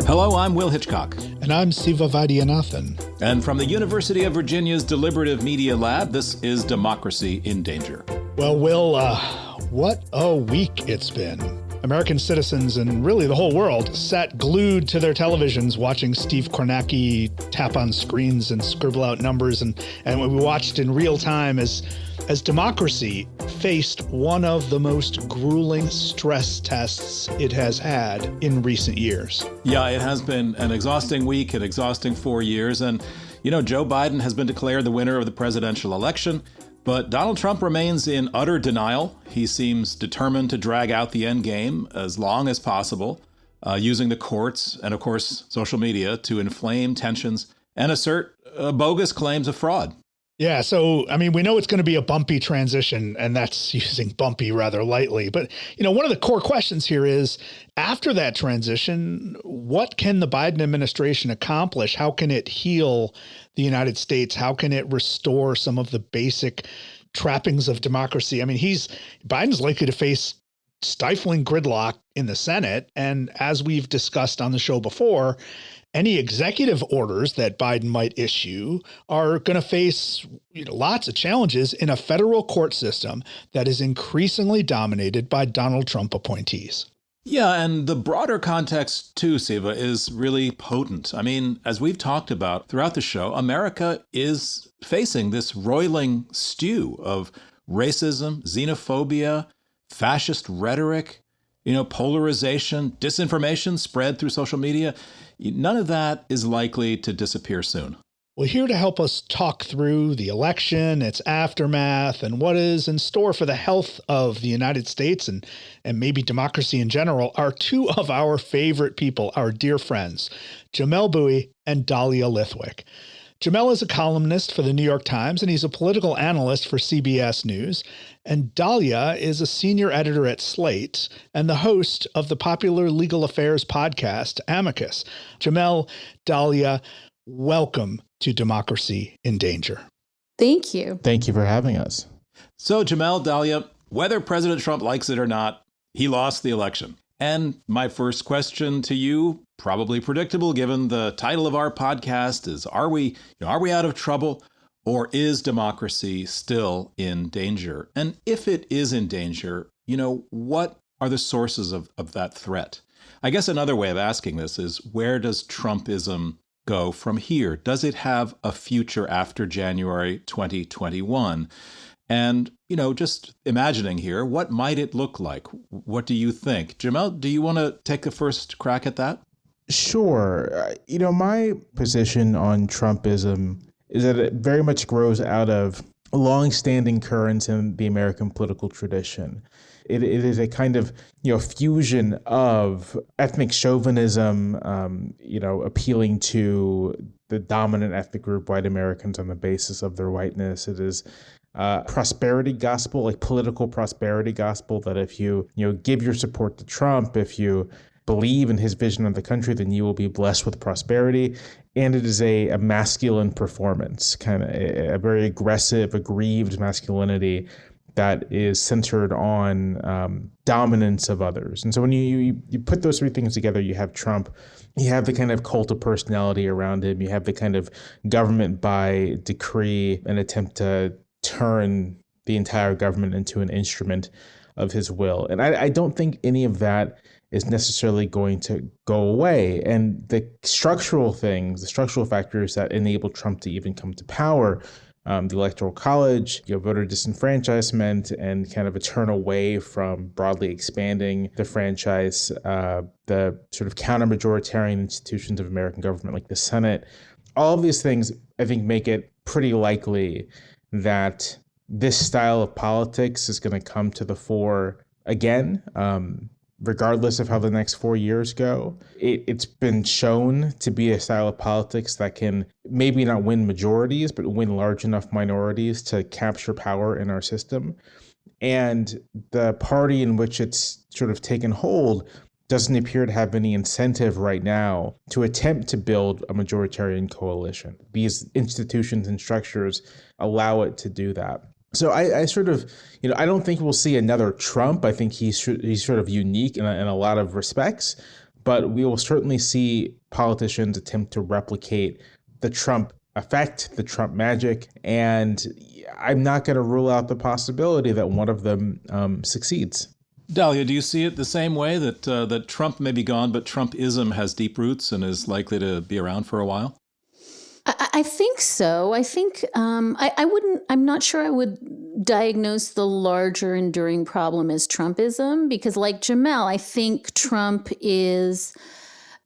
Hello, I'm Will Hitchcock. And I'm Siva Vaidyanathan. And from the University of Virginia's Deliberative Media Lab, this is Democracy in Danger. Well, Will, what a week it's been. American citizens and really the whole world sat glued to their televisions watching Steve Kornacki tap on screens and scribble out numbers. And we watched in real time as democracy faced one of the most grueling stress tests it has had in recent years. Yeah, it has been an exhausting week, an exhausting 4 years. And, Joe Biden has been declared the winner of the presidential election. But Donald Trump remains in utter denial. He seems determined to drag out the end game as long as possible, using the courts and, of course, social media to inflame tensions and assert bogus claims of fraud. Yeah, so, we know it's going to be a bumpy transition, and that's using bumpy rather lightly. But, one of the core questions here is, after that transition, what can the Biden administration accomplish? How can it heal the United States? How can it restore some of the basic trappings of democracy? Biden's likely to face stifling gridlock in the Senate. And as we've discussed on the show before, any executive orders that Biden might issue are going to face lots of challenges in a federal court system that is increasingly dominated by Donald Trump appointees. Yeah, and the broader context too, Siva, is really potent. As we've talked about throughout the show, America is facing this roiling stew of racism, xenophobia, fascist rhetoric, polarization, disinformation spread through social media. None of that is likely to disappear soon. Well, here to help us talk through the election, its aftermath, and what is in store for the health of the United States and maybe democracy in general are two of our favorite people, our dear friends, Jamelle Bouie and Dahlia Lithwick. Jamelle is a columnist for the New York Times, and he's a political analyst for CBS News. And Dahlia is a senior editor at Slate and the host of the popular legal affairs podcast, Amicus. Jamelle, Dahlia, welcome to Democracy in Danger. Thank you. Thank you for having us. So, Jamelle, Dahlia, whether President Trump likes it or not, he lost the election. And my first question to you, probably predictable given the title of our podcast, is are we out of trouble, or is democracy still in danger? And if it is in danger, what are the sources of that threat? I guess another way of asking this is, where does Trumpism go from here? Does it have a future after January 2021? And, just imagining here, what might it look like? What do you think? Jamelle, do you want to take a first crack at that? Sure. My position on Trumpism is that it very much grows out of long-standing currents in the American political tradition. It is a kind of, fusion of ethnic chauvinism, appealing to the dominant ethnic group, white Americans, on the basis of their whiteness. It is prosperity gospel, like political prosperity gospel, that if you give your support to Trump, if you believe in his vision of the country, then you will be blessed with prosperity. And it is a masculine performance, kind of a very aggressive, aggrieved masculinity that is centered on dominance of others. And so when you put those three things together, you have Trump, you have the kind of cult of personality around him, you have the kind of government by decree, an attempt to turn the entire government into an instrument of his will. And I don't think any of that is necessarily going to go away. And the structural factors that enable Trump to even come to power, the Electoral College, voter disenfranchisement, and kind of a turn away from broadly expanding the franchise, the sort of counter-majoritarian institutions of American government like the Senate. All of these things, I think, make it pretty likely that this style of politics is going to come to the fore again, regardless of how the next 4 years go. It's been shown to be a style of politics that can maybe not win majorities, but win large enough minorities to capture power in our system. And the party in which it's sort of taken hold doesn't appear to have any incentive right now to attempt to build a majoritarian coalition. These institutions and structures allow it to do that. So I sort of, I don't think we'll see another Trump. I think he's sort of unique in a lot of respects, but we will certainly see politicians attempt to replicate the Trump effect, the Trump magic, and I'm not going to rule out the possibility that one of them succeeds. Dahlia, do you see it the same way, that Trump may be gone, but Trumpism has deep roots and is likely to be around for a while? I think so. I think I'm not sure I would diagnose the larger enduring problem as Trumpism, because like Jamelle, I think Trump is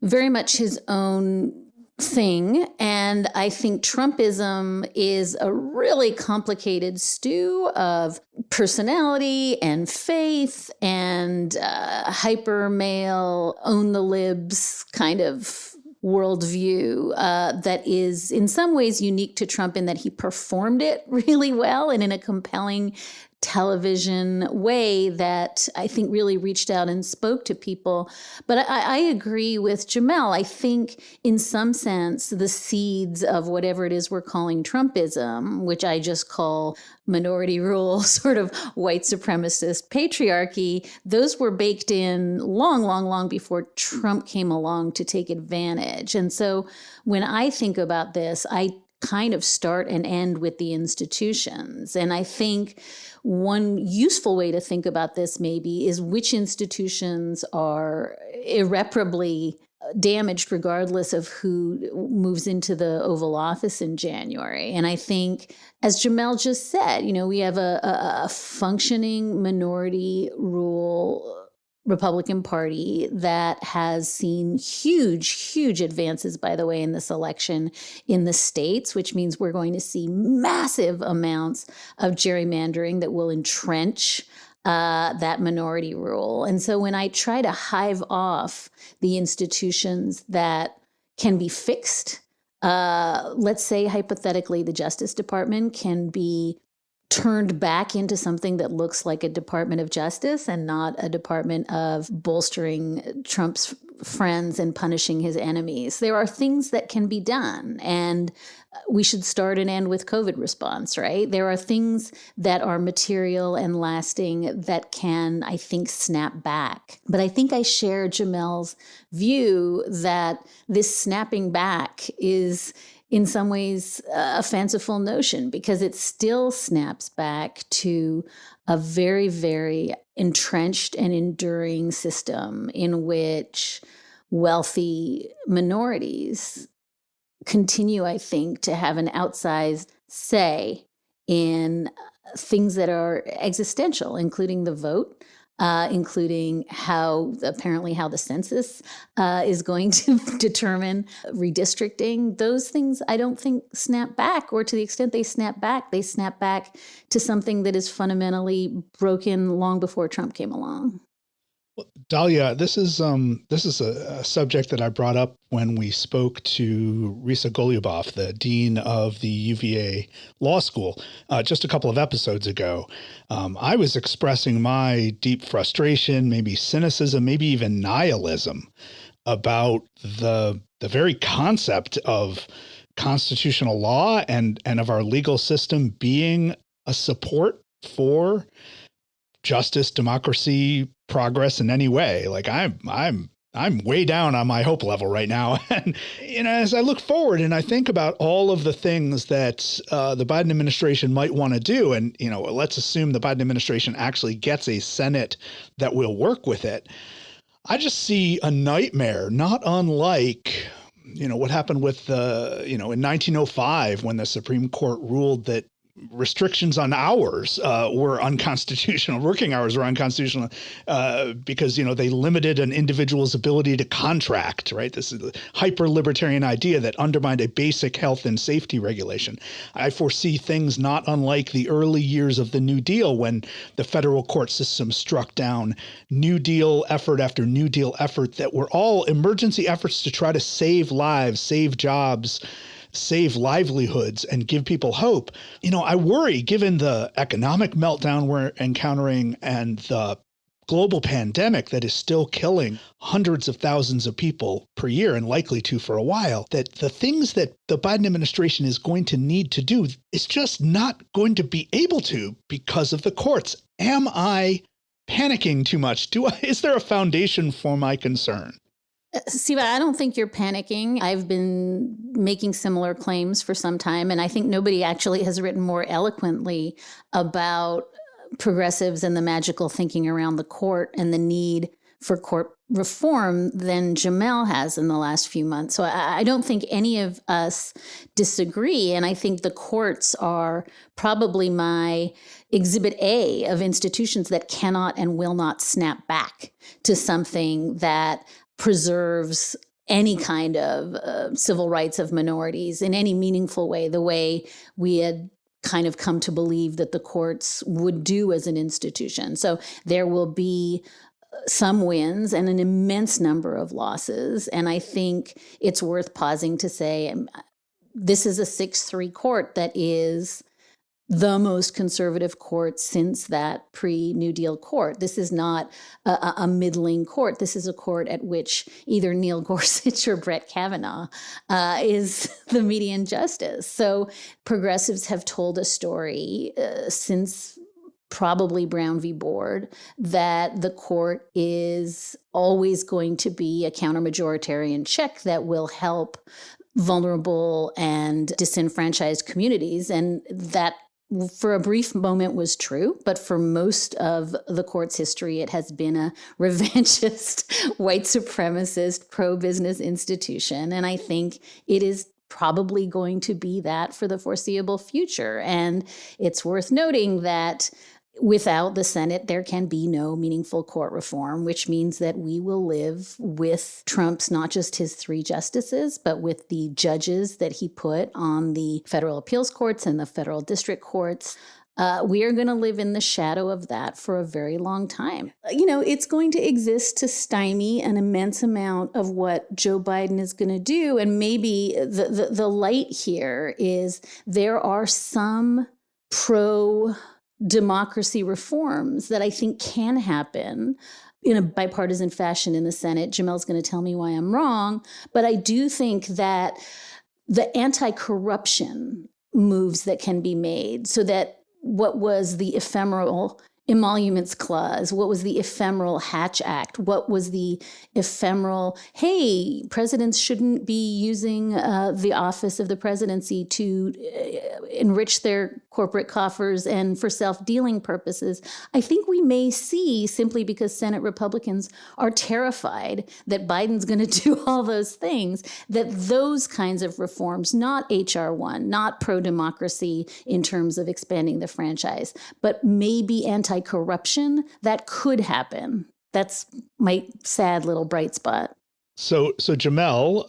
very much his own thing. And I think Trumpism is a really complicated stew of personality and faith and hyper male, own the libs kind of worldview that is in some ways unique to Trump in that he performed it really well and in a compelling television way that I think really reached out and spoke to people. But I agree with Jamelle. I think in some sense, the seeds of whatever it is we're calling Trumpism, which I just call minority rule, sort of white supremacist patriarchy, those were baked in long before Trump came along to take advantage. And so when I think about this, I kind of start and end with the institutions. And I think one useful way to think about this maybe is which institutions are irreparably damaged regardless of who moves into the Oval Office in January. And I think, as Jamelle just said, we have a functioning minority rule Republican Party that has seen huge advances, by the way, in this election in the states, which means we're going to see massive amounts of gerrymandering that will entrench that minority rule. And so when I try to hive off the institutions that can be fixed, let's say hypothetically the Justice Department can be turned back into something that looks like a Department of Justice and not a department of bolstering Trump's friends and punishing his enemies. There are things that can be done, and we should start and end with COVID response, right? There are things that are material and lasting that can, I think, snap back. But I think I share Jamelle's view that this snapping back is in some ways a fanciful notion because it still snaps back to a very, very entrenched and enduring system in which wealthy minorities continue, I think, to have an outsized say in things that are existential, including the vote, including how the census is going to determine redistricting. Those things I don't think snap back, or to the extent they snap back to something that is fundamentally broken long before Trump came along. Dahlia, this is a subject that I brought up when we spoke to Risa Goluboff, the dean of the UVA Law School, just a couple of episodes ago. I was expressing my deep frustration, maybe cynicism, maybe even nihilism about the very concept of constitutional law and of our legal system being a support for justice, democracy, progress in any way. Like I'm way down on my hope level right now. And, as I look forward and I think about all of the things that the Biden administration might want to do, and, let's assume the Biden administration actually gets a Senate that will work with it. I just see a nightmare, not unlike, what happened with in 1905 when the Supreme Court ruled that restrictions on hours were unconstitutional. Working hours were unconstitutional because, they limited an individual's ability to contract, right? This is a hyper-libertarian idea that undermined a basic health and safety regulation. I foresee things not unlike the early years of the New Deal when the federal court system struck down New Deal effort after New Deal effort that were all emergency efforts to try to save lives, save jobs, save livelihoods, and give people hope. I worry, given the economic meltdown we're encountering and the global pandemic that is still killing hundreds of thousands of people per year and likely to for a while, that the things that the Biden administration is going to need to do is just not going to be able to because of the courts. Am I panicking too much? Is there a foundation for my concern? Siva, I don't think you're panicking. I've been making similar claims for some time, and I think nobody actually has written more eloquently about progressives and the magical thinking around the court and the need for court reform than Jamelle has in the last few months. So I don't think any of us disagree. And I think the courts are probably my exhibit A of institutions that cannot and will not snap back to something that preserves any kind of civil rights of minorities in any meaningful way, the way we had kind of come to believe that the courts would do as an institution. So there will be some wins and an immense number of losses. And I think it's worth pausing to say this is a 6-3 court that is the most conservative court since that pre-New Deal court. This is not a middling court. This is a court at which either Neil Gorsuch or Brett Kavanaugh is the median justice. So progressives have told a story since probably Brown v. Board that the court is always going to be a counter-majoritarian check that will help vulnerable and disenfranchised communities. And that for a brief moment was true, but for most of the court's history, it has been a revanchist, white supremacist, pro-business institution. And I think it is probably going to be that for the foreseeable future. And it's worth noting that without the Senate, there can be no meaningful court reform, which means that we will live with Trump's, not just his 3 justices, but with the judges that he put on the federal appeals courts and the federal district courts. We are going to live in the shadow of that for a very long time. You know, it's going to exist to stymie an immense amount of what Joe Biden is going to do. And maybe the light here is there are some pro-democracy reforms that I think can happen in a bipartisan fashion in the Senate. Jamelle's going to tell me why I'm wrong, but I do think that the anti-corruption moves that can be made so that what was the ephemeral emoluments clause, what was the ephemeral Hatch Act, what was the ephemeral, hey, presidents shouldn't be using the office of the presidency to enrich their corporate coffers and for self-dealing purposes. I think we may see, simply because Senate Republicans are terrified that Biden's going to do all those things, that those kinds of reforms, not H.R. 1, not pro-democracy in terms of expanding the franchise, but maybe anti-corruption, that could happen. That's my sad little bright spot. So Jamelle,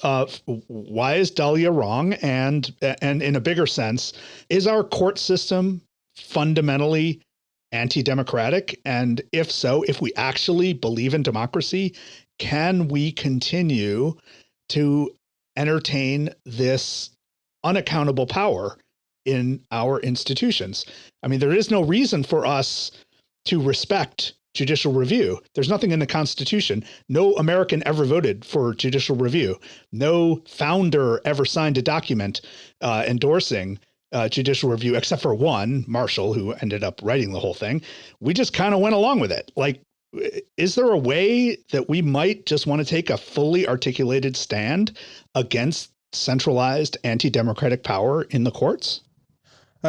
why is Dahlia wrong? And in a bigger sense, is our court system fundamentally anti-democratic? And if so, if we actually believe in democracy, can we continue to entertain this unaccountable power in our institutions? I mean, there is no reason for us to respect judicial review. There's nothing in the Constitution. No American ever voted for judicial review. No founder ever signed a document endorsing judicial review, except for one, Marshall, who ended up writing the whole thing. We just kind of went along with it. Like, is there a way that we might just want to take a fully articulated stand against centralized anti-democratic power in the courts?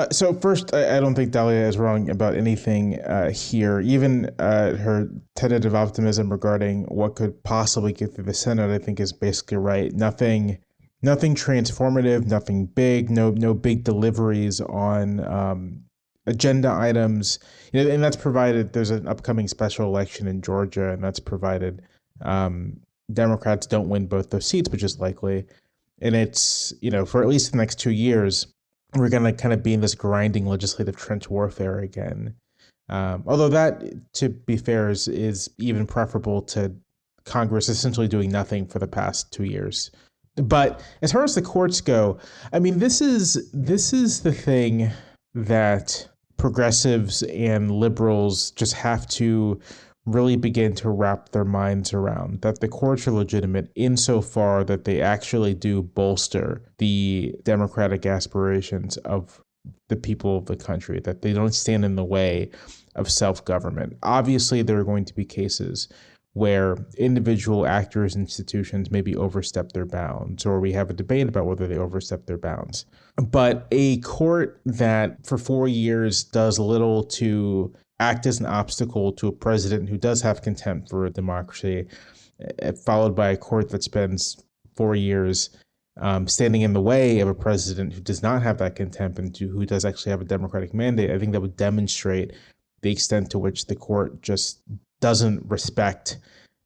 So first, I don't think Dahlia is wrong about anything here. Even her tentative optimism regarding what could possibly get through the Senate, I think, is basically right. Nothing transformative, nothing big, no big deliveries on agenda items. You know, and that's provided there's an upcoming special election in Georgia, and that's provided Democrats don't win both those seats, which is likely. And it's, you know, for at least the next 2 years, we're going to kind of be in this grinding legislative trench warfare again. Although that, to be fair, is even preferable to Congress essentially doing nothing for the past 2 years. But as far as the courts go, I mean, this is the thing that progressives and liberals just have to really begin to wrap their minds around, that the courts are legitimate insofar that they actually do bolster the democratic aspirations of the people of the country, that they don't stand in the way of self-government. Obviously, there are going to be cases where individual actors, institutions maybe overstep their bounds, or we have a debate about whether they overstep their bounds. But a court that for 4 years does little to act as an obstacle to a president who does have contempt for democracy, followed by a court that spends 4 years standing in the way of a president who does not have that contempt and who does actually have a democratic mandate, I think that would demonstrate the extent to which the court just doesn't respect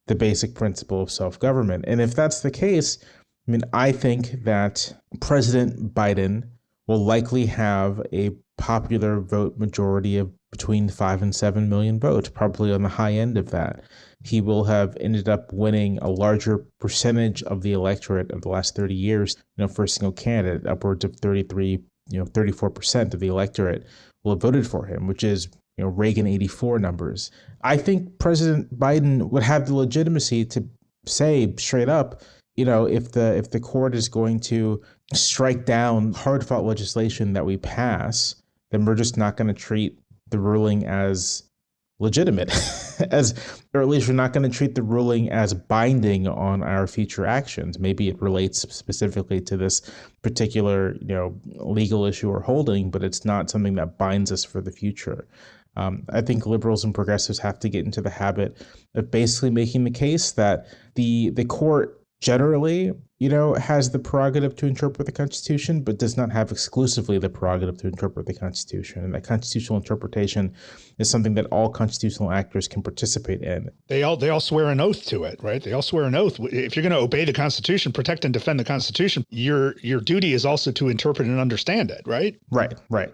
the basic principle of self-government. And if that's the case, I mean, I think that President Biden will likely have a popular vote majority of between 5 and 7 million votes, probably on the high end of that. He will have ended up winning a larger percentage of the electorate of the last 30 years, for a single candidate. Upwards of 34% of the electorate will have voted for him, which is Reagan 84 numbers. I think President Biden would have the legitimacy to say straight up, if the court is going to strike down hard-fought legislation that we pass, then we're just not going to treat the ruling as legitimate, or at least we're not going to treat the ruling as binding on our future actions. Maybe it relates specifically to this particular, legal issue or holding, but it's not something that binds us for the future. I think liberals and progressives have to get into the habit of basically making the case that the court generally, has the prerogative to interpret the Constitution, but does not have exclusively the prerogative to interpret the Constitution. And that constitutional interpretation is something that all constitutional actors can participate in. They all swear an oath to it, right? They all swear an oath. If you're going to obey the Constitution, protect and defend the Constitution, your duty is also to interpret and understand it, right? Right.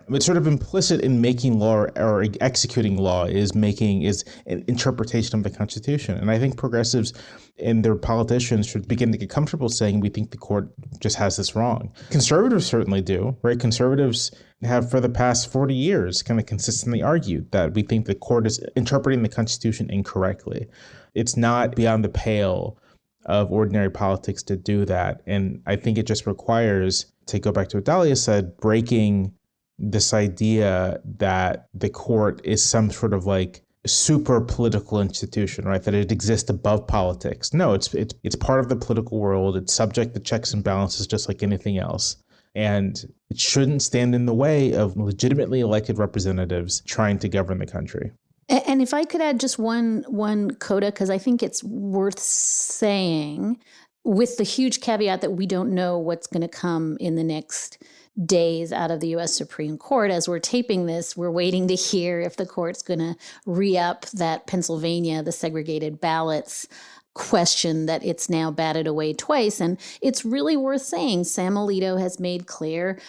It's sort of implicit in making law or executing law is an interpretation of the Constitution. And I think progressives and their politicians should begin to get comfortable saying we think the court just has this wrong. Conservatives certainly do, right? Conservatives have for the past 40 years kind of consistently argued that we think the court is interpreting the Constitution incorrectly. It's not beyond the pale of ordinary politics to do that. And I think it just requires, to go back to what Dahlia said, breaking this idea that the court is some sort of like super political institution, right? That it exists above politics. No, it's part of the political world. It's subject to checks and balances just like anything else. And it shouldn't stand in the way of legitimately elected representatives trying to govern the country. And if I could add just one coda, because I think it's worth saying, with the huge caveat that we don't know what's going to come in the next days out of the U.S. Supreme Court. As we're taping this, we're waiting to hear if the court's going to re-up that Pennsylvania, the segregated ballots question that it's now batted away twice. And it's really worth saying, Sam Alito has made clear,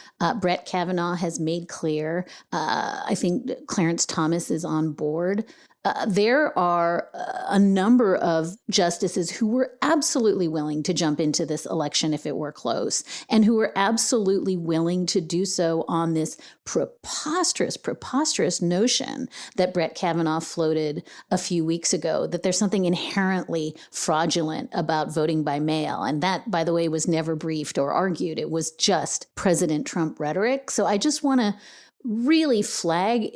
Brett Kavanaugh has made clear, I think Clarence Thomas is on board. There are a number of justices who were absolutely willing to jump into this election if it were close, and who were absolutely willing to do so on this preposterous notion that Brett Kavanaugh floated a few weeks ago, that there's something inherently fraudulent about voting by mail. And that, by the way, was never briefed or argued. It was just President Trump rhetoric. So I just want to really flag,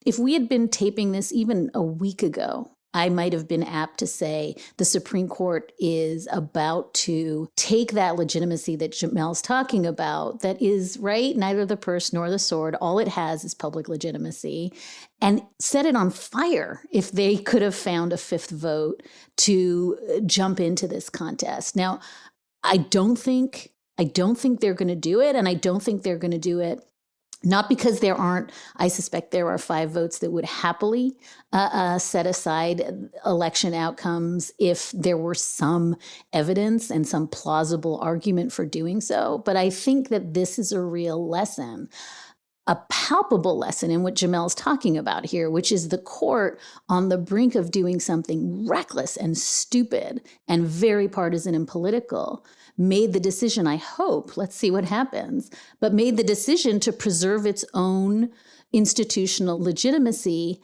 if we had been taping this even a week ago, I might have been apt to say the Supreme Court is about to take that legitimacy that Jamelle's talking about, that is, right, neither the purse nor the sword. All it has is public legitimacy, and set it on fire if they could have found a fifth vote to jump into this contest. Now, I don't think they're going to do it, and I don't think they're going to do it not because there aren't, I suspect there are 5 votes that would happily set aside election outcomes if there were some evidence and some plausible argument for doing so. But I think that this is a real lesson, a palpable lesson in what Jamelle's talking about here, which is the court on the brink of doing something reckless and stupid and very partisan and political, made the decision, I hope, let's see what happens, but made the decision to preserve its own institutional legitimacy,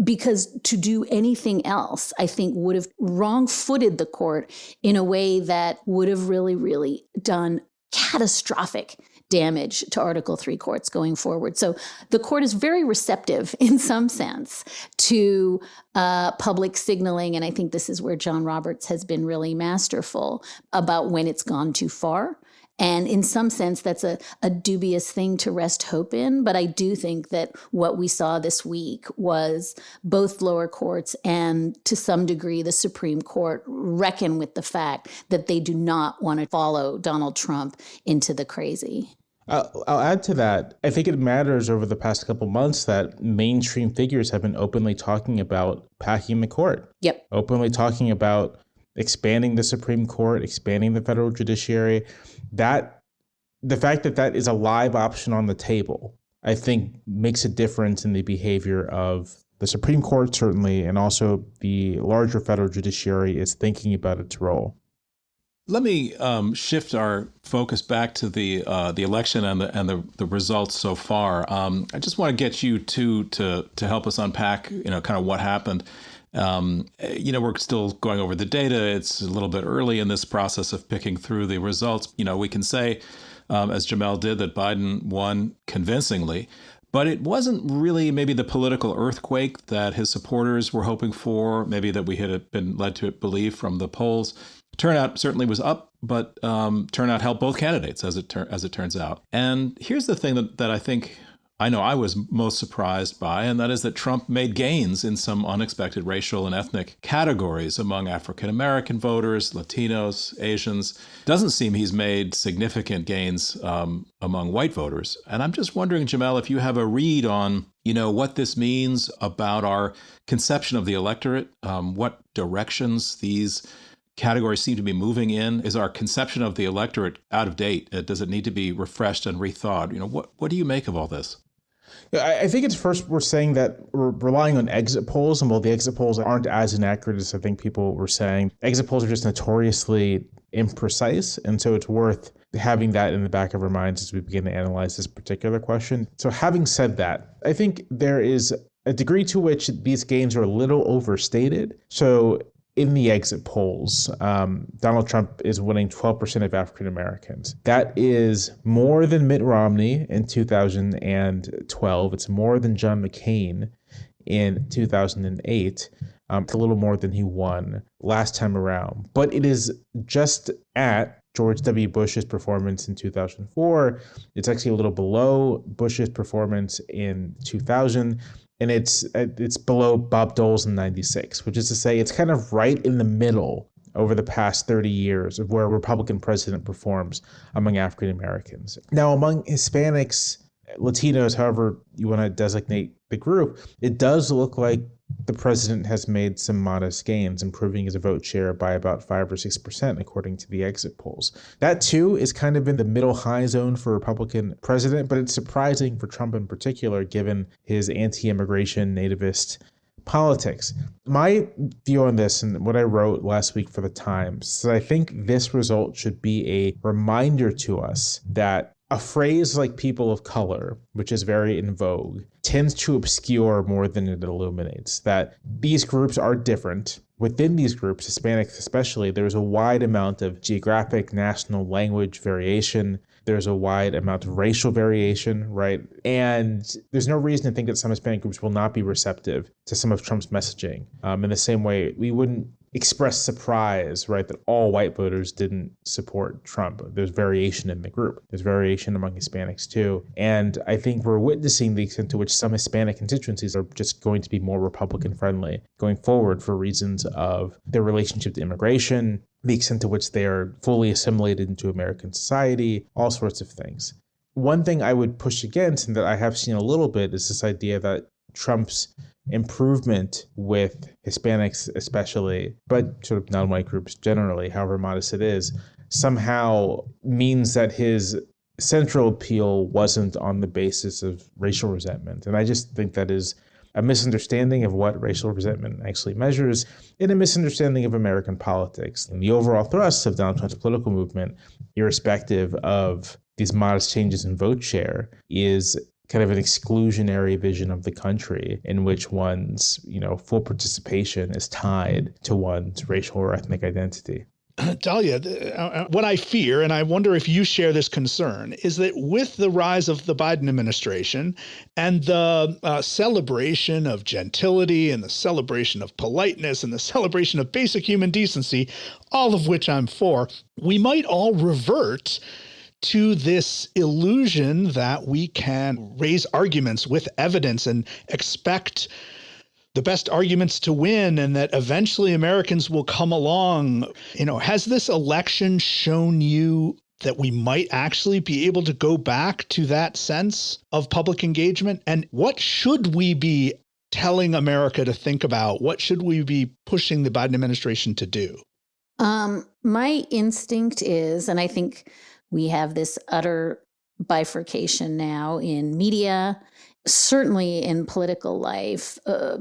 because to do anything else, I think, would have wrong-footed the court in a way that would have really, really done catastrophic damage to Article 3 courts going forward. So the court is very receptive in some sense to public signaling. And I think this is where John Roberts has been really masterful about when it's gone too far. And in some sense, that's a dubious thing to rest hope in. But I do think that what we saw this week was both lower courts and, to some degree, the Supreme Court reckon with the fact that they do not want to follow Donald Trump into the crazy. I'll add to that. I think it matters over the past couple months that mainstream figures have been openly talking about packing the court. Yep. Openly talking about expanding the Supreme Court, expanding the federal judiciary. That the fact that that is a live option on the table, I think makes a difference in the behavior of the Supreme Court, certainly, and also the larger federal judiciary is thinking about its role. Let me shift our focus back to the election and the results so far. I just want to get you to help us unpack, kind of what happened. We're still going over the data. It's a little bit early in this process of picking through the results. We can say, as Jamelle did, that Biden won convincingly, but it wasn't really maybe the political earthquake that his supporters were hoping for, maybe that we had been led to believe from the polls. Turnout certainly was up, but turnout helped both candidates, as it turns out. And here's the thing that I know I was most surprised by, and that is that Trump made gains in some unexpected racial and ethnic categories among African-American voters, Latinos, Asians. Doesn't seem he's made significant gains among white voters. And I'm just wondering, Jamelle, if you have a read on, what this means about our conception of the electorate, what directions these categories seem to be moving in. Is our conception of the electorate out of date? Does it need to be refreshed and rethought? What do you make of all this? I think it's first we're saying that we're relying on exit polls, and while the exit polls aren't as inaccurate as I think people were saying, exit polls are just notoriously imprecise, and so it's worth having that in the back of our minds as we begin to analyze this particular question. So having said that, I think there is a degree to which these gains are a little overstated. So in the exit polls, Donald Trump is winning 12% of African Americans. That is more than Mitt Romney in 2012. It's more than John McCain in 2008. It's a little more than he won last time around. But it is just at George W. Bush's performance in 2004. It's actually a little below Bush's performance in 2000. And it's below Bob Dole's in 96, which is to say it's kind of right in the middle over the past 30 years of where a Republican president performs among African Americans. Now, among Hispanics, Latinos, however you want to designate the group, it does look like the president has made some modest gains, improving his vote share by about 5 or 6%, according to the exit polls. That, too, is kind of in the middle high zone for a Republican president, but it's surprising for Trump in particular, given his anti-immigration, nativist politics. My view on this and what I wrote last week for the Times is that I think this result should be a reminder to us that a phrase like people of color, which is very in vogue, tends to obscure more than it illuminates, that these groups are different. Within these groups, Hispanics especially, there's a wide amount of geographic, national, language variation. There's a wide amount of racial variation, right? And there's no reason to think that some Hispanic groups will not be receptive to some of Trump's messaging. In the same way, we wouldn't express surprise, right, that all white voters didn't support Trump. There's variation in the group. There's variation among Hispanics too. And I think we're witnessing the extent to which some Hispanic constituencies are just going to be more Republican friendly going forward for reasons of their relationship to immigration, the extent to which they are fully assimilated into American society, all sorts of things. One thing I would push against, and that I have seen a little bit, is this idea that Trump's improvement with Hispanics especially, but sort of non-white groups generally, however modest it is, somehow means that his central appeal wasn't on the basis of racial resentment. And I just think that is a misunderstanding of what racial resentment actually measures, and a misunderstanding of American politics. And the overall thrust of Donald Trump's political movement, irrespective of these modest changes in vote share, is kind of an exclusionary vision of the country in which one's, full participation is tied to one's racial or ethnic identity. Dahlia, what I fear, and I wonder if you share this concern, is that with the rise of the Biden administration and the celebration of gentility and the celebration of politeness and the celebration of basic human decency, all of which I'm for, we might all revert to this illusion that we can raise arguments with evidence and expect the best arguments to win, and that eventually Americans will come along. Has this election shown you that we might actually be able to go back to that sense of public engagement? And what should we be telling America to think about? What should we be pushing the Biden administration to do? My instinct is, and I think we have this utter bifurcation now in media, certainly in political life,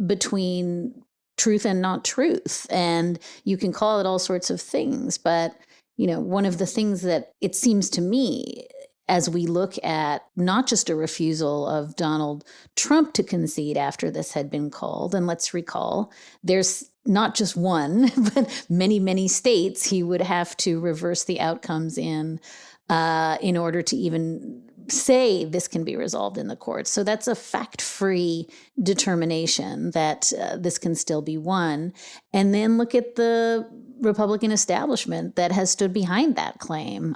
between truth and not truth. And you can call it all sorts of things. But, one of the things that it seems to me, as we look at not just a refusal of Donald Trump to concede after this had been called, and let's recall, there's not just one, but many, many states he would have to reverse the outcomes in order to even say this can be resolved in the courts. So that's a fact-free determination that this can still be won. And then look at the Republican establishment that has stood behind that claim.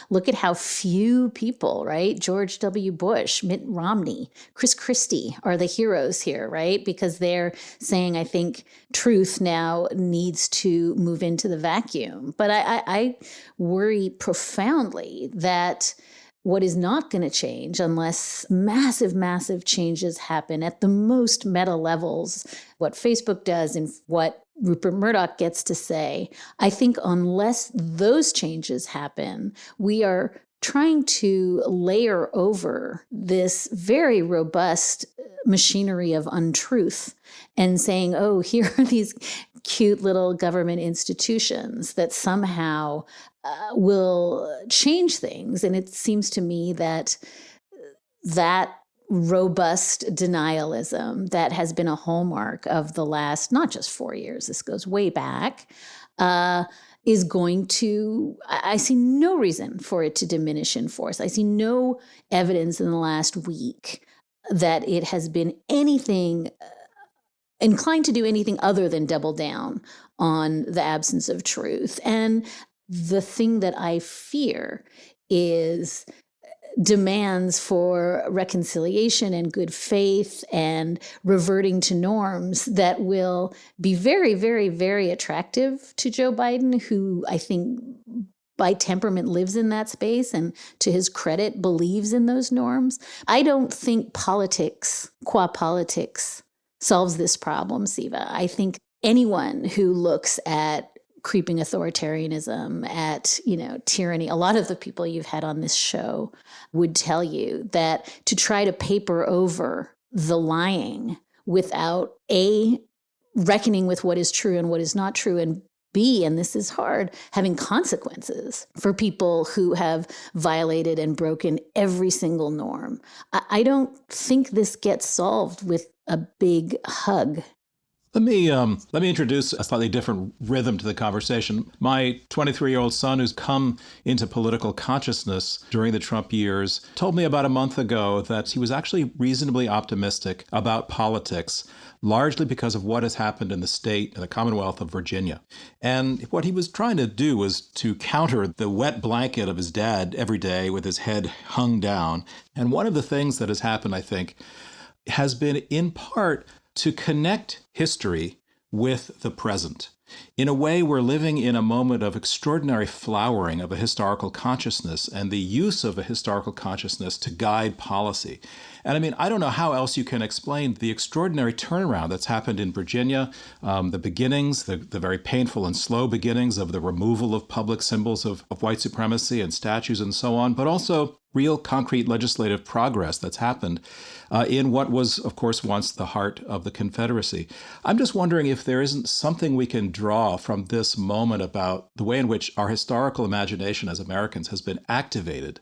Look at how few people, right? George W. Bush, Mitt Romney, Chris Christie are the heroes here, right? Because they're saying, I think, truth now needs to move into the vacuum. But I worry profoundly that what is not going to change unless massive, massive changes happen at the most meta levels, what Facebook does and what Rupert Murdoch gets to say, I think unless those changes happen, we are trying to layer over this very robust machinery of untruth and saying, oh, here are these cute little government institutions that somehow will change things. And it seems to me that robust denialism that has been a hallmark of the last, not just 4 years, this goes way back, is going to, I see no reason for it to diminish in force. I see no evidence in the last week that it has been anything inclined to do anything other than double down on the absence of truth. And the thing that I fear is demands for reconciliation and good faith and reverting to norms that will be very, very, very attractive to Joe Biden, who I think by temperament lives in that space and to his credit believes in those norms. I don't think politics, qua politics, solves this problem, Siva. I think anyone who looks at creeping authoritarianism, at, tyranny, a lot of the people you've had on this show would tell you that to try to paper over the lying without A, reckoning with what is true and what is not true, and B, and this is hard, having consequences for people who have violated and broken every single norm. I don't think this gets solved with a big hug. Let me introduce a slightly different rhythm to the conversation. My 23-year-old son, who's come into political consciousness during the Trump years, told me about a month ago that he was actually reasonably optimistic about politics, largely because of what has happened in the state and the Commonwealth of Virginia. And what he was trying to do was to counter the wet blanket of his dad every day with his head hung down. And one of the things that has happened, I think, has been in part to connect history with the present. In a way, we're living in a moment of extraordinary flowering of a historical consciousness and the use of a historical consciousness to guide policy. And I don't know how else you can explain the extraordinary turnaround that's happened in Virginia, the beginnings, the very painful and slow beginnings of the removal of public symbols of white supremacy and statues and so on, but also real concrete legislative progress that's happened in what was, of course, once the heart of the Confederacy. I'm just wondering if there isn't something we can draw from this moment about the way in which our historical imagination as Americans has been activated.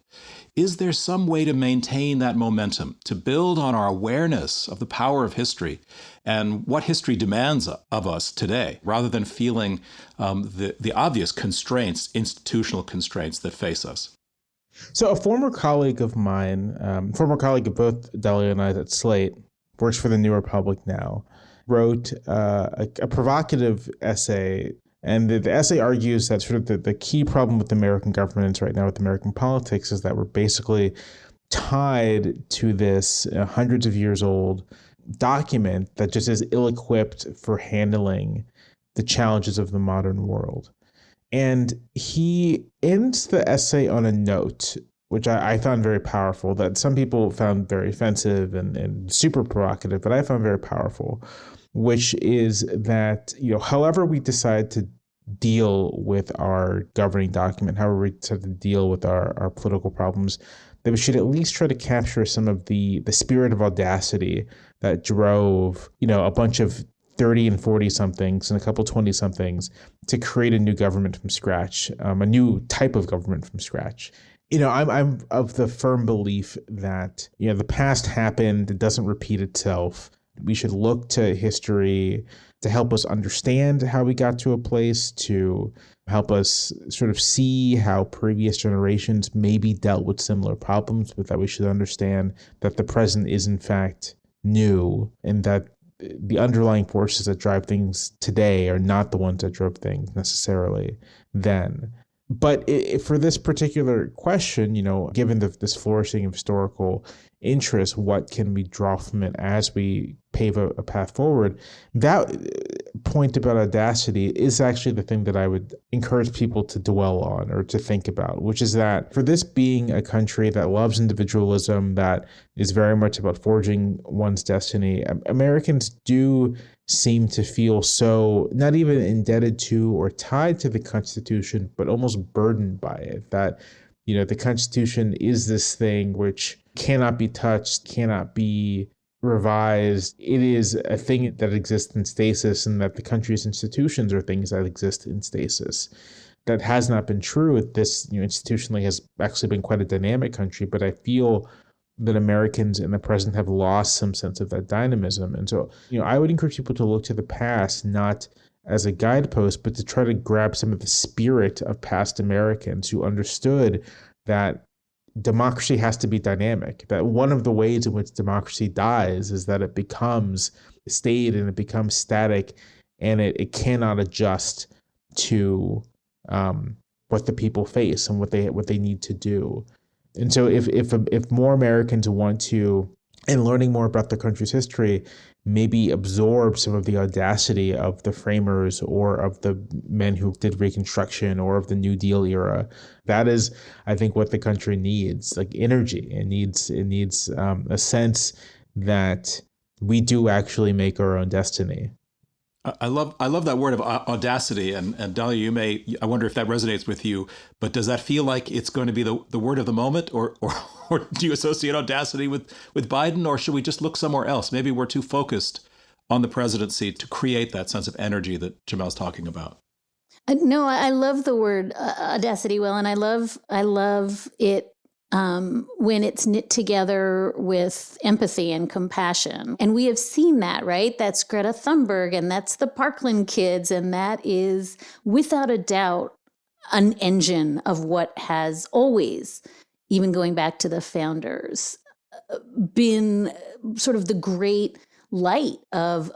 Is there some way to maintain that momentum, to build on our awareness of the power of history and what history demands of us today, rather than feeling the obvious constraints, institutional constraints that face us? So a former colleague of mine, former colleague of both Dahlia and I at Slate, works for the New Republic now, wrote a provocative essay. And the essay argues that sort of the key problem with American governance right now, with American politics, is that we're basically tied to this hundreds of years old document that just is ill-equipped for handling the challenges of the modern world. And he ends the essay on a note, which I found very powerful, that some people found very offensive and super provocative, but I found very powerful, which is that, however we decide to deal with our governing document, however we decide to deal with our political problems, that we should at least try to capture some of the spirit of audacity that drove, a bunch of 30 and 40 somethings and a couple 20 somethings to create a new government from scratch, a new type of government from scratch. I'm of the firm belief that, the past happened, it doesn't repeat itself. We should look to history to help us understand how we got to a place, to help us sort of see how previous generations maybe dealt with similar problems, but that we should understand that the present is in fact new, and that the underlying forces that drive things today are not the ones that drove things necessarily then. But for this particular question, given this flourishing of historical interest, what can we draw from it as we pave a path forward? That point about audacity is actually the thing that I would encourage people to dwell on or to think about, which is that for this being a country that loves individualism, that is very much about forging one's destiny, Americans do seem to feel so not even indebted to or tied to the Constitution, but almost burdened by it. That, the Constitution is this thing which cannot be touched, cannot be revised. It is a thing that exists in stasis, and that the country's institutions are things that exist in stasis. That has not been true. This, institutionally has actually been quite a dynamic country, but I feel that Americans in the present have lost some sense of that dynamism. And so, I would encourage people to look to the past, not as a guidepost, but to try to grab some of the spirit of past Americans who understood that democracy has to be dynamic, that one of the ways in which democracy dies is that it becomes staid and it becomes static, and it cannot adjust to what the people face and what they need to do. And so if more Americans want to, and learning more about the country's history, maybe absorb some of the audacity of the framers or of the men who did Reconstruction or of the New Deal era, that is, I think, what the country needs, like energy. It needs a sense that we do actually make our own destiny. I love that word of audacity, and Dahlia, I wonder if that resonates with you, but does that feel like it's going to be the word of the moment, or do you associate audacity with Biden, or should we just look somewhere else? Maybe we're too focused on the presidency to create that sense of energy that Jamelle's talking about. No, I love the word audacity, Will, and I love it when it's knit together with empathy and compassion. And we have seen that, right? That's Greta Thunberg, and that's the Parkland kids, and that is without a doubt an engine of what has always, even going back to the founders, been sort of the great light of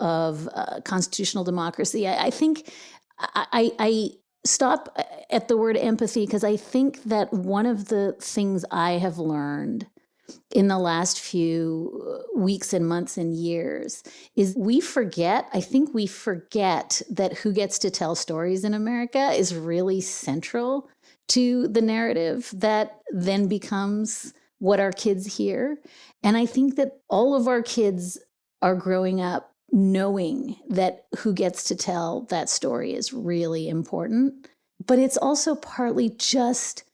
constitutional democracy. I think I stop at the word empathy because I think that one of the things I have learned in the last few weeks and months and years is we forget that who gets to tell stories in America is really central to the narrative that then becomes what our kids hear. And I think that all of our kids are growing up knowing that who gets to tell that story is really important. But it's also partly just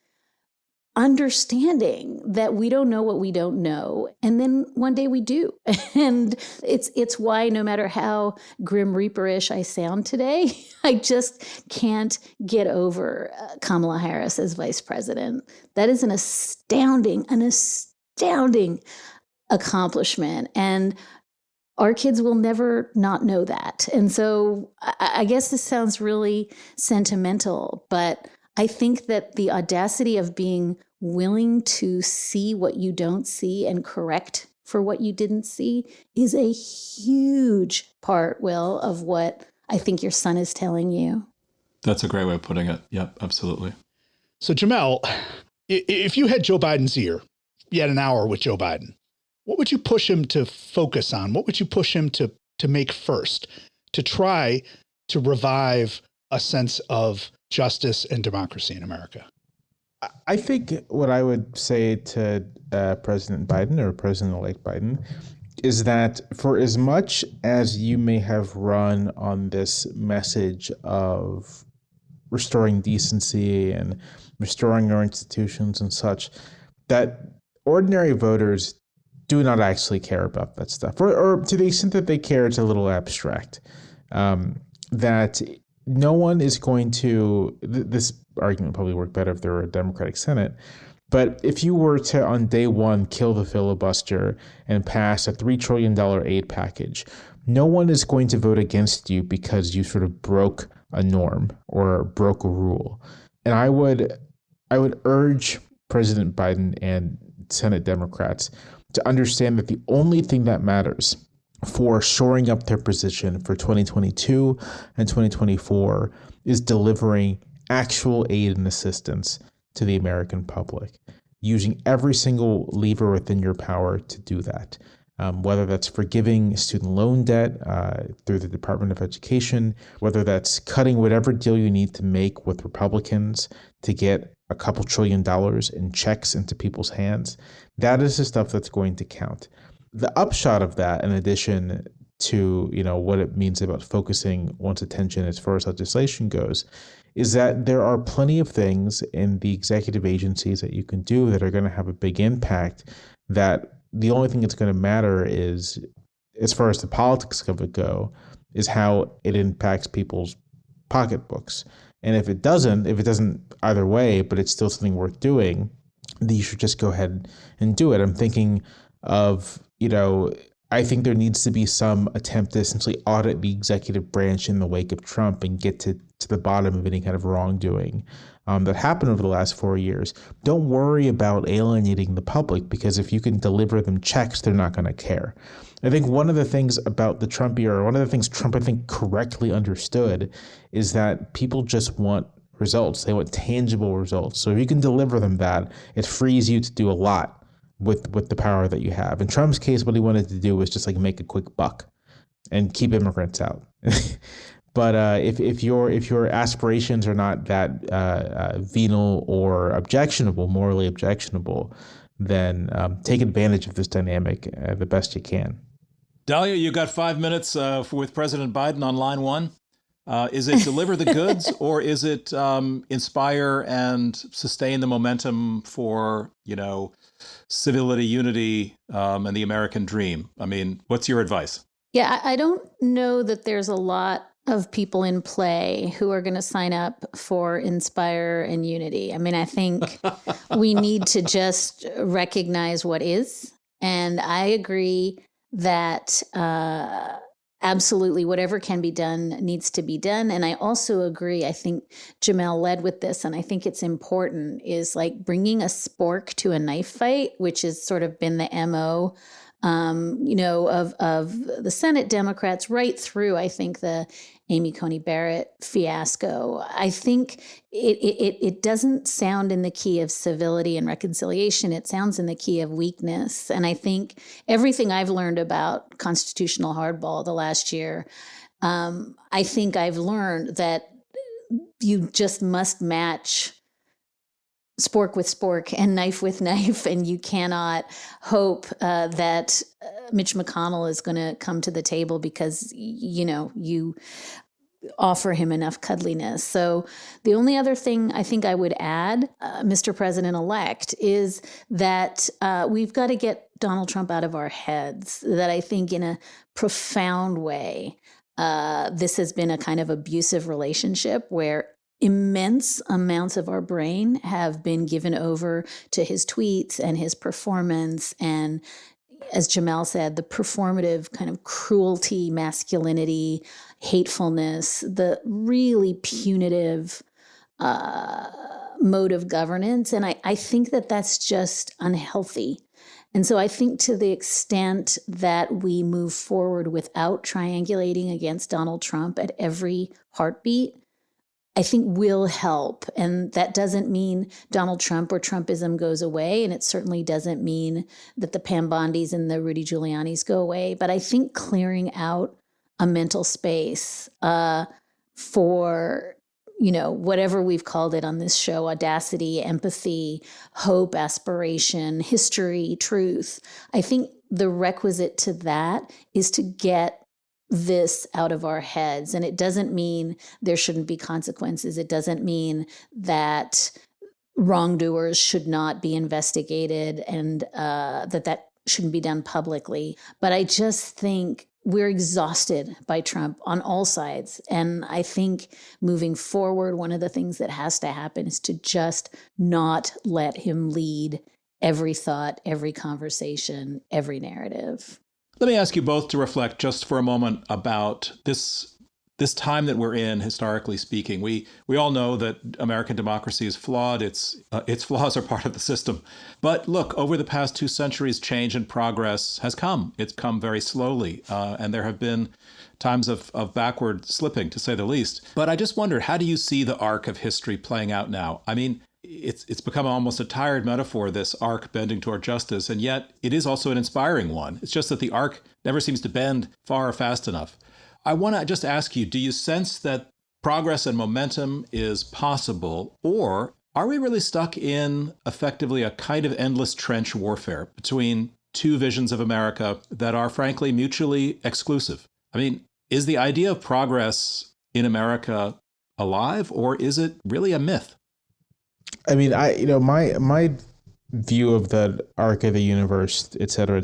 understanding that we don't know what we don't know, and then one day we do. And it's why no matter how grim reaper-ish I sound today, I just can't get over Kamala Harris as vice president. That is an astounding accomplishment, and our kids will never not know that. And so I guess this sounds really sentimental, but I think that the audacity of being willing to see what you don't see and correct for what you didn't see is a huge part, Will, of what I think your son is telling you. That's a great way of putting it. Yep, absolutely. So, Jamelle, if you had Joe Biden's ear, you had an hour with Joe Biden, what would you push him to focus on? What would you push him to make first to try to revive a sense of justice and democracy in America? I think what I would say to President Biden or President-elect Biden is that for as much as you may have run on this message of restoring decency and restoring our institutions and such, that ordinary voters do not actually care about that stuff, or to the extent that they care, it's a little abstract. That no one is going to, this argument probably work better if there were a Democratic Senate, but if you were to, on day one, kill the filibuster and pass a $3 trillion aid package, no one is going to vote against you because you sort of broke a norm or broke a rule. And I would urge President Biden and Senate Democrats to understand that the only thing that matters for shoring up their position for 2022 and 2024 is delivering actual aid and assistance to the American public, using every single lever within your power to do that. Whether that's forgiving student loan debt through the Department of Education, whether that's cutting whatever deal you need to make with Republicans to get a couple $1 trillion in checks into people's hands, that is the stuff that's going to count. The upshot of that, in addition to what it means about focusing one's attention as far as legislation goes, is that there are plenty of things in the executive agencies that you can do that are going to have a big impact, that the only thing that's going to matter is, as far as the politics of it go, is how it impacts people's pocketbooks. And if it doesn't either way, but it's still something worth doing, then you should just go ahead and do it. I'm thinking of, I think there needs to be some attempt to essentially audit the executive branch in the wake of Trump and get to the bottom of any kind of wrongdoing that happened over the last 4 years. Don't worry about alienating the public, because if you can deliver them checks, they're not going to care. I think one of the things about the Trump era, one of the things Trump, I think, correctly understood is that people just want results. They want tangible results. So if you can deliver them that, it frees you to do a lot with the power that you have. In Trump's case, what he wanted to do was just make a quick buck and keep immigrants out. But if your aspirations are not that venal or objectionable, morally objectionable, then take advantage of this dynamic the best you can. Dahlia, you got 5 minutes with President Biden on line one. Is it deliver the goods, or is it inspire and sustain the momentum for, civility, unity, and the American dream? I mean, what's your advice? Yeah, I don't know that there's a lot of people in play who are going to sign up for Inspire and Unity. I mean, I think we need to just recognize what is. And I agree that absolutely whatever can be done needs to be done. And I also agree, I think Jamelle led with this, and I think it's important, is bringing a spork to a knife fight, which has sort of been the MO of the Senate Democrats right through, I think, the Amy Coney Barrett fiasco. I think it doesn't sound in the key of civility and reconciliation. It sounds in the key of weakness. And I think everything I've learned about constitutional hardball the last year, I think I've learned that you just must match spork with spork and knife with knife, and you cannot hope that Mitch McConnell is going to come to the table because you offer him enough cuddliness. So the only other thing I think I would add, Mr. President-elect, is that we've got to get Donald Trump out of our heads, that I think in a profound way, this has been a kind of abusive relationship where immense amounts of our brain have been given over to his tweets and his performance. And as Jamelle said, the performative kind of cruelty, masculinity, hatefulness, the really punitive mode of governance. And I think that that's just unhealthy. And so I think to the extent that we move forward without triangulating against Donald Trump at every heartbeat, I think will help. And that doesn't mean Donald Trump or Trumpism goes away. And it certainly doesn't mean that the Pam Bondis and the Rudy Giulianis go away. But I think clearing out a mental space for, whatever we've called it on this show, audacity, empathy, hope, aspiration, history, truth. I think the requisite to that is to get this out of our heads. And it doesn't mean there shouldn't be consequences. It doesn't mean that wrongdoers should not be investigated and that shouldn't be done publicly. But I just think we're exhausted by Trump on all sides. And I think moving forward, one of the things that has to happen is to just not let him lead every thought, every conversation, every narrative. Let me ask you both to reflect just for a moment about this time that we're in, historically speaking. We all know that American democracy is flawed. Its flaws are part of the system. But look, over the past 2 centuries, change and progress has come. It's come very slowly, and there have been times of backward slipping, to say the least. But I just wonder, how do you see the arc of history playing out now? I mean, it's become almost a tired metaphor, this arc bending toward justice, and yet it is also an inspiring one. It's just that the arc never seems to bend far or fast enough. I want to just ask you, do you sense that progress and momentum is possible, or are we really stuck in effectively a kind of endless trench warfare between two visions of America that are frankly mutually exclusive? I mean, is the idea of progress in America alive, or is it really a myth? I mean, my view of the arc of the universe, et cetera,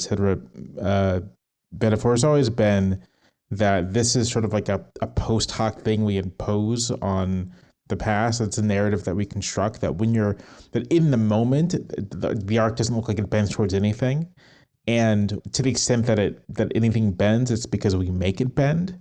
metaphor has always been that this is sort of like a post hoc thing we impose on the past. It's a narrative that we construct that that in the moment, the arc doesn't look like it bends towards anything. And to the extent that anything bends, it's because we make it bend.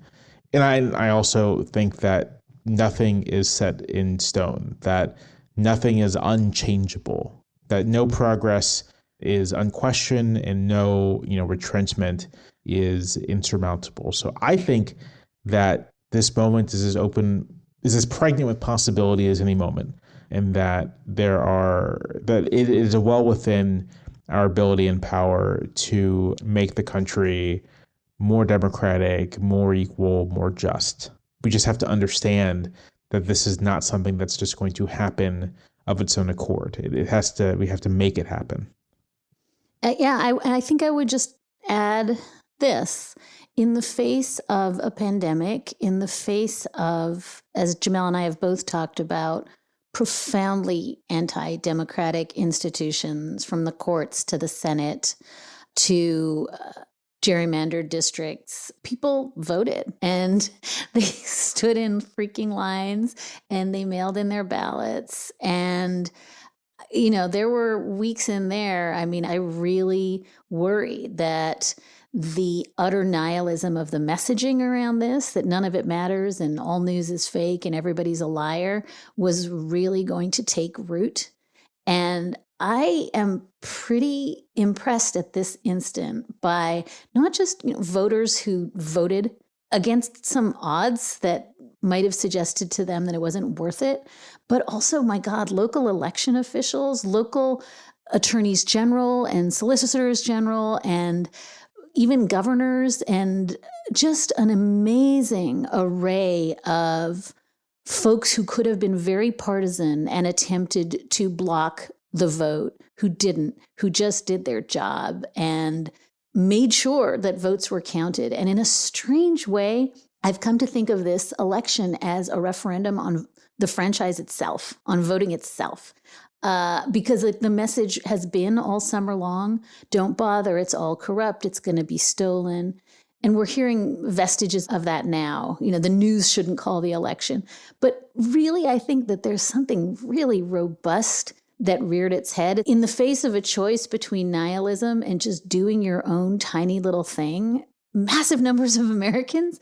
And I also think that nothing is set in stone, that nothing is unchangeable, that no progress is unquestioned and no, retrenchment is insurmountable. So I think that this moment is as pregnant with possibility as any moment, and that it is well within our ability and power to make the country more democratic, more equal, more just. We just have to understand that this is not something that's just going to happen of its own accord. We have to make it happen. I think I would just add this. In the face of a pandemic, in the face of, as Jamelle and I have both talked about, profoundly anti-democratic institutions, from the courts to the Senate to gerrymandered districts, people voted and they stood in freaking lines and they mailed in their ballots. And there were weeks in there. I mean, I really worried that the utter nihilism of the messaging around this, that none of it matters and all news is fake and everybody's a liar, was really going to take root. And I am pretty impressed at this instant by not just voters who voted against some odds that might have suggested to them that it wasn't worth it, but also, my God, local election officials, local attorneys general and solicitors general, and even governors, and just an amazing array of folks who could have been very partisan and attempted to block the vote, who didn't, who just did their job and made sure that votes were counted. And in a strange way, I've come to think of this election as a referendum on the franchise itself, on voting itself. Because the message has been all summer long, don't bother, it's all corrupt, it's going to be stolen. And we're hearing vestiges of that now. The news shouldn't call the election. But really, I think that there's something really robust that reared its head in the face of a choice between nihilism and just doing your own tiny little thing. Massive numbers of Americans,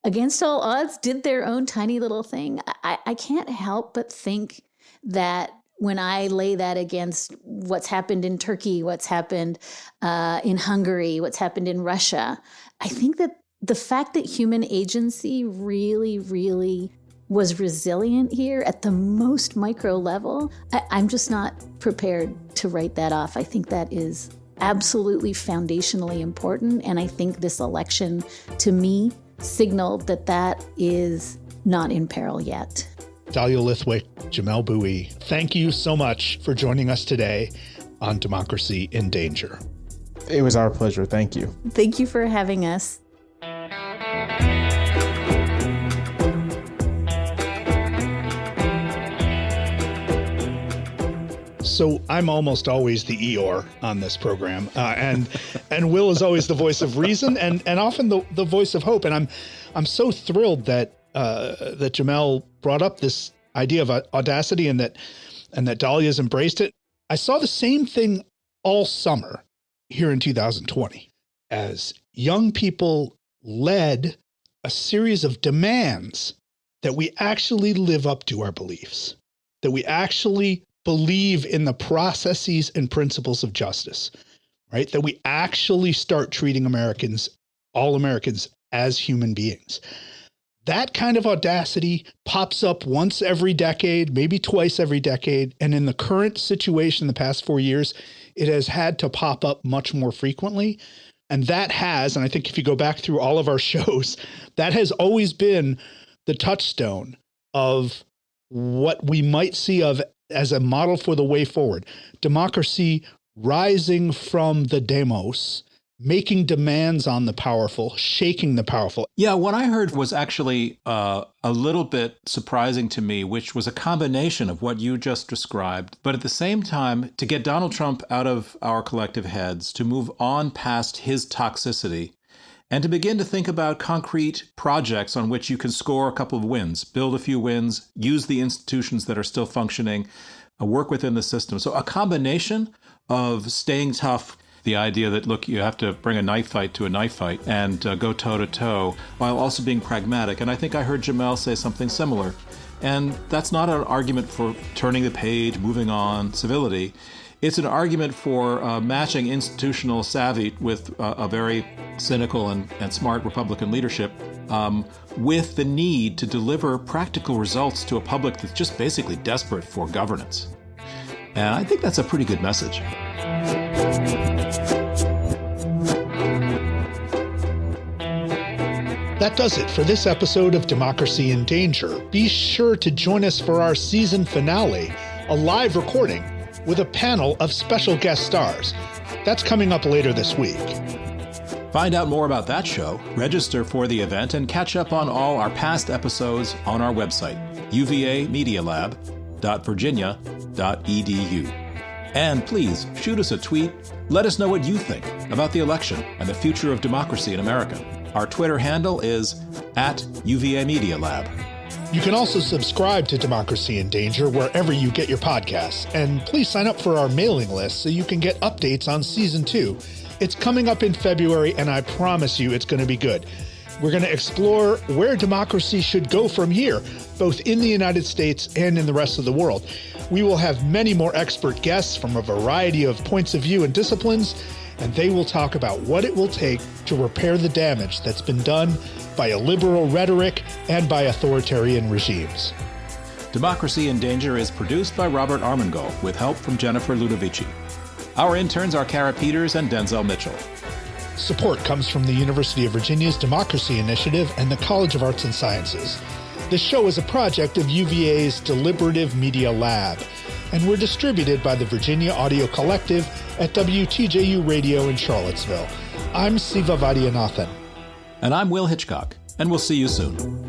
against all odds, did their own tiny little thing. I can't help but think that when I lay that against what's happened in Turkey, what's happened in Hungary, what's happened in Russia, I think that the fact that human agency really, really was resilient here at the most micro level, I'm just not prepared to write that off. I think that is absolutely foundationally important. And I think this election, to me, signaled that that is not in peril yet. Dahlia Lithwick, Jamelle Bouie, thank you so much for joining us today on Democracy in Danger. It was our pleasure. Thank you. Thank you for having us. So I'm almost always the Eeyore on this program, and Will is always the voice of reason and often the voice of hope. And I'm so thrilled that Jamelle brought up this idea of audacity and that Dahlia's embraced it. I saw the same thing all summer here in 2020 as young people led a series of demands that we actually live up to our beliefs, that we actually believe in the processes and principles of justice, right? That we actually start treating all Americans as human beings. That kind of audacity pops up once every decade, maybe twice every decade. And in the current situation, the past 4 years, it has had to pop up much more frequently. And that has, and I think if you go back through all of our shows, that has always been the touchstone of what we might see of as a model for the way forward. Democracy rising from the demos, making demands on the powerful, shaking the powerful. Yeah, what I heard was actually a little bit surprising to me, which was a combination of what you just described, but at the same time, to get Donald Trump out of our collective heads, to move on past his toxicity, and to begin to think about concrete projects on which you can score a couple of wins, build a few wins, use the institutions that are still functioning, work within the system. So a combination of staying tough, the idea that, look, you have to bring a knife fight to a knife fight and go toe-to-toe while also being pragmatic. And I think I heard Jamelle say something similar. And that's not an argument for turning the page, moving on, civility. It's an argument for matching institutional savvy with a very cynical and smart Republican leadership with the need to deliver practical results to a public that's just basically desperate for governance. And I think that's a pretty good message. That does it for this episode of Democracy in Danger. Be sure to join us for our season finale, a live recording with a panel of special guest stars. That's coming up later this week. Find out more about that show, register for the event, and catch up on all our past episodes on our website, uvamedialab.virginia.edu. And please shoot us a tweet. Let us know what you think about the election and the future of democracy in America. Our Twitter handle is @UVAMediaLab. You can also subscribe to Democracy in Danger wherever you get your podcasts. And please sign up for our mailing list so you can get updates on Season 2. It's coming up in February, and I promise you it's going to be good. We're going to explore where democracy should go from here, both in the United States and in the rest of the world. We will have many more expert guests from a variety of points of view and disciplines, and they will talk about what it will take to repair the damage that's been done by illiberal rhetoric and by authoritarian regimes. Democracy in Danger is produced by Robert Armengol with help from Jennifer Ludovici. Our interns are Kara Peters and Denzel Mitchell. Support comes from the University of Virginia's Democracy Initiative and the College of Arts and Sciences. This show is a project of UVA's Deliberative Media Lab, and we're distributed by the Virginia Audio Collective at WTJU Radio in Charlottesville. I'm Siva Vaidyanathan. And I'm Will Hitchcock. and we'll see you soon.